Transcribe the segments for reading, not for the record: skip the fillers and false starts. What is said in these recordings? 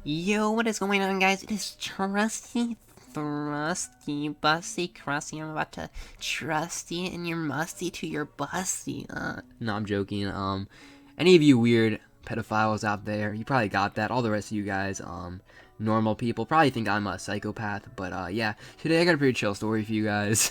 Yo, what is going on, guys? It is Trusty, Thrusty, Busty, Crusty. I'm about to trusty and you're musty to your busty. No, I'm joking. Any of you weird pedophiles out there, you probably got that. All the rest of you guys, normal people, probably think I'm a psychopath. But, yeah, today I got a pretty chill story for you guys.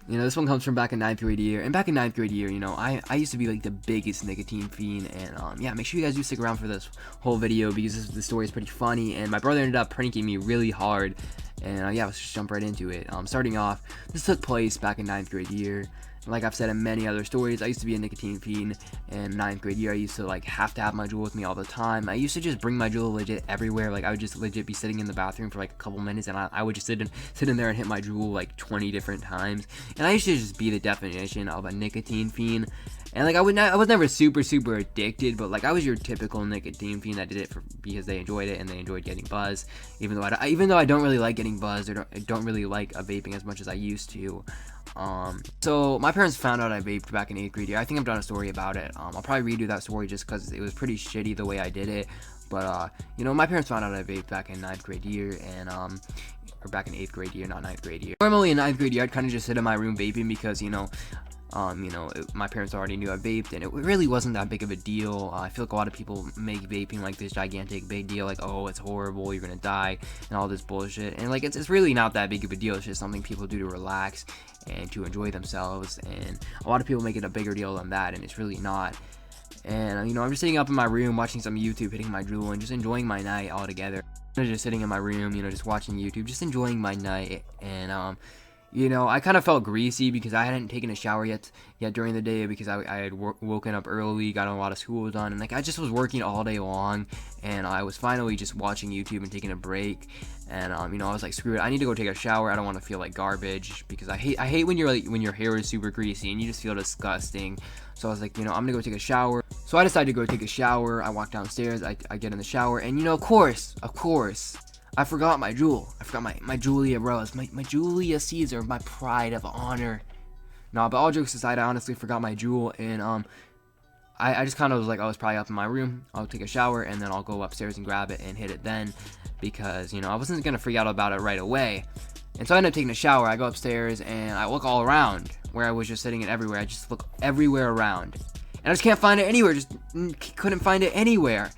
This one comes from back in 9th grade year, and back in 9th grade year, I used to be like the biggest nicotine fiend, and yeah, make sure you guys do stick around for this whole video, because the story is pretty funny, and my brother ended up pranking me really hard, and yeah, let's just jump right into it. Starting off, this took place back in 9th grade year. Like I've said in many other stories, I used to be a nicotine fiend. In 9th grade year, I used to have to have my Juul with me all the time. I used to just bring my Juul legit everywhere. Like I would just legit be sitting in the bathroom for like a couple minutes, and I would just sit in there and hit my Juul like 20 different times. And I used to just be the definition of a nicotine fiend. And like I was never super addicted, but like I was your typical nicotine fiend that did it because they enjoyed it and they enjoyed getting buzz. Even though I don't really like getting buzzed, or I don't really like vaping as much as I used to. So my parents found out I vaped back in 8th grade year. I think I've done a story about it. I'll probably redo that story just because it was pretty shitty the way I did it. But my parents found out I vaped back in 9th grade year, and or back in 8th grade year, not 9th grade year. Normally in 9th grade year, I'd kind of just sit in my room vaping because my parents already knew I vaped, and it really wasn't that big of a deal. I feel like a lot of people make vaping like this gigantic big deal, like, oh, it's horrible, you're gonna die, and all this bullshit. And like it's really not that big of a deal. It's just something people do to relax and to enjoy themselves, and a lot of people make it a bigger deal than that, and it's really not. And I'm just sitting up in my room watching some YouTube, hitting my Juul, and just enjoying my night all together. Just sitting in my room, just watching YouTube, just enjoying my night. And I kind of felt greasy because I hadn't taken a shower yet during the day, because I had woken up early, got a lot of school done, and like I just was working all day long, and I was finally just watching YouTube and taking a break. And I was like, screw it, I need to go take a shower. I don't want to feel like garbage, because I hate when your hair is super greasy and you just feel disgusting. So I was like, I'm gonna go take a shower. So I decided to go take a shower. I walk downstairs, I get in the shower, and of course, I forgot my Juul. I forgot my Julia Rose, my Julia Caesar, my pride of honor. No, but all jokes aside, I honestly forgot my Juul, and I just kind of was like, I was probably up in my room. I'll take a shower, and then I'll go upstairs and grab it and hit it then, because I wasn't gonna freak out about it right away. And so I ended up taking a shower. I go upstairs and I look all around where I was just sitting it everywhere. I just look everywhere around, and I just can't find it anywhere. Just couldn't find it anywhere.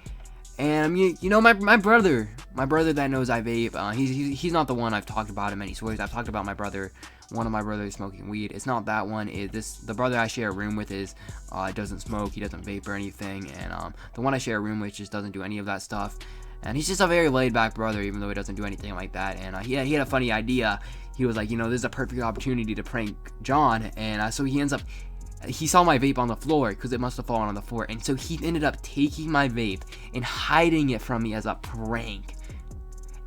And my brother that knows I vape, he's not the one I've talked about in many stories. I've talked about my brother, one of my brothers smoking weed. It's not that one. The brother I share a room with doesn't smoke, he doesn't vape or anything, and the one I share a room with just doesn't do any of that stuff. And he's just a very laid back brother, even though he doesn't do anything like that. And he had a funny idea. He was like, this is a perfect opportunity to prank John, and so he saw my vape on the floor, because it must have fallen on the floor, and so he ended up taking my vape and hiding it from me as a prank.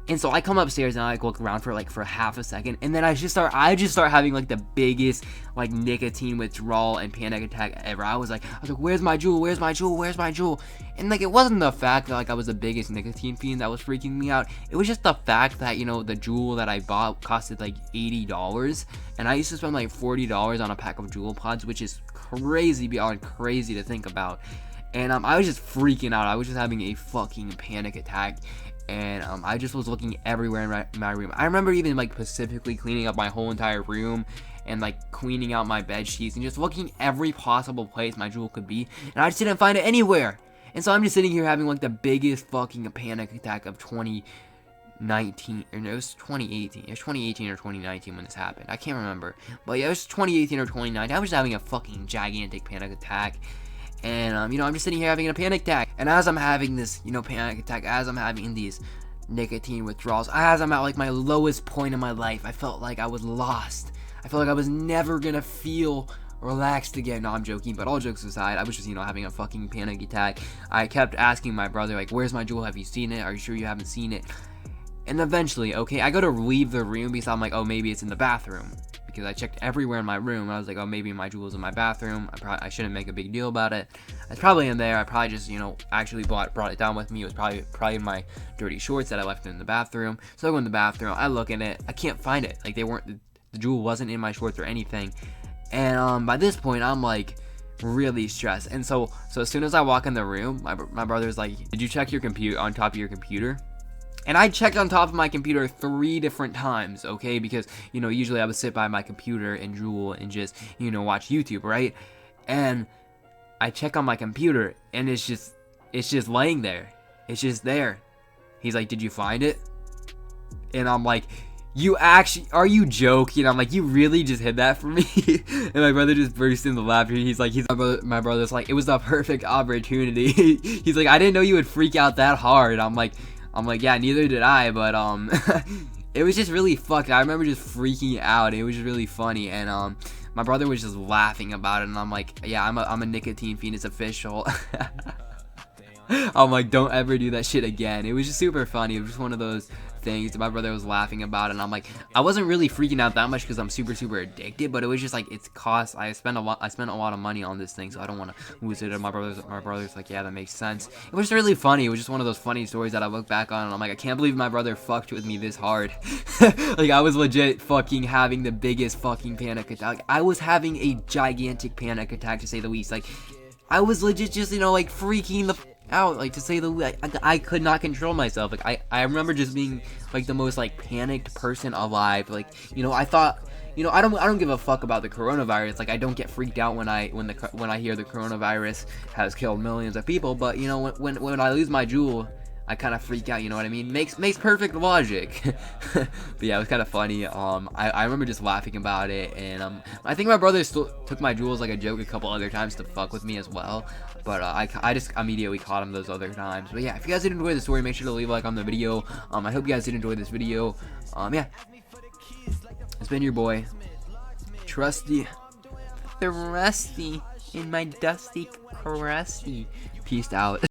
And so I come upstairs and I look around for half a second, and then I just start having the biggest nicotine withdrawal and panic attack ever. I was like, where's my Juul? Where's my Juul? Where's my Juul? And it wasn't the fact that I was the biggest nicotine fiend that was freaking me out. It was just the fact that the Juul that I bought costed $80, and I used to spend $40 on a pack of Juul pods, which is crazy beyond crazy to think about. And I was just freaking out. I was just having a fucking panic attack. And I just was looking everywhere in my room. I remember even specifically cleaning up my whole entire room, and cleaning out my bed sheets, and just looking every possible place my Juul could be, and I just didn't find it anywhere. And so I'm just sitting here having the biggest fucking panic attack of 2019, or no, it was 2018. It was 2018 or 2019 when this happened. I can't remember, but yeah, it was 2018 or 2019. I was having a fucking gigantic panic attack. And, I'm just sitting here having a panic attack. And as I'm having this, panic attack, as I'm having these nicotine withdrawals, as I'm at, my lowest point in my life, I felt like I was lost. I felt like I was never gonna feel relaxed again. No, I'm joking, but all jokes aside, I was just, having a fucking panic attack. I kept asking my brother, where's my Juul? Have you seen it? Are you sure you haven't seen it? And eventually, okay, I go to leave the room because I'm like, oh, maybe it's in the bathroom. Because I checked everywhere in my room. I was like, oh, maybe my Juul's in my bathroom. I shouldn't make a big deal about it. It's probably in there. I probably just, actually brought it down with me. It was probably in my dirty shorts that I left in the bathroom. So I go in the bathroom. I look in it. I can't find it. The Juul wasn't in my shorts or anything. And by this point, I'm really stressed. And so as soon as I walk in the room, my brother's like, did you check your computer on top of your computer? And I checked on top of my computer 3 different times, okay? Because, you know, usually I would sit by my computer and drool and just, you know, watch YouTube, right? And I check on my computer and it's just laying there. It's just there. He's like, did you find it? And I'm like, are you joking? I'm like, you really just hid that for me? And my brother just burst into laughter. My brother's like, it was the perfect opportunity. He's like, I didn't know you would freak out that hard. I'm like, yeah, neither did I, but it was just really fucked. I remember just freaking out. It was just really funny, and my brother was just laughing about it, and I'm like, yeah, I'm a nicotine fiend. It's official. I'm like, don't ever do that shit again. It was just super funny. It was just one of those things that my brother was laughing about, and I'm like, I wasn't really freaking out that much because I'm super addicted, but it was just like, it's cost. I spent a lot of money on this thing, so I don't want to lose it. And my brother's like, yeah, that makes sense. It was really funny. It was just one of those funny stories that I look back on, and I'm like, I can't believe my brother fucked with me this hard. Like, I was legit fucking having the biggest fucking panic attack. I was having a gigantic panic attack, to say the least. Like, I was legit just, you know, like, freaking the out, like, to say the least. I could not control myself. Like, I remember just being like the most like panicked person alive. Like, you know, I thought, you know, I don't give a fuck about the coronavirus. Like, I don't get freaked out when I hear the coronavirus has killed millions of people. But, you know, when I lose my jewel, I kind of freak out, you know what I mean? Makes perfect logic. But yeah, it was kind of funny. I remember just laughing about it, and I think my brother still took my jewels like a joke a couple other times to fuck with me as well. But I just immediately caught him those other times. But yeah, if you guys did enjoy the story, make sure to leave a like on the video. I hope you guys did enjoy this video. Yeah, it's been your boy, Trusty, the Rusty, in my dusty crusty. Peace out.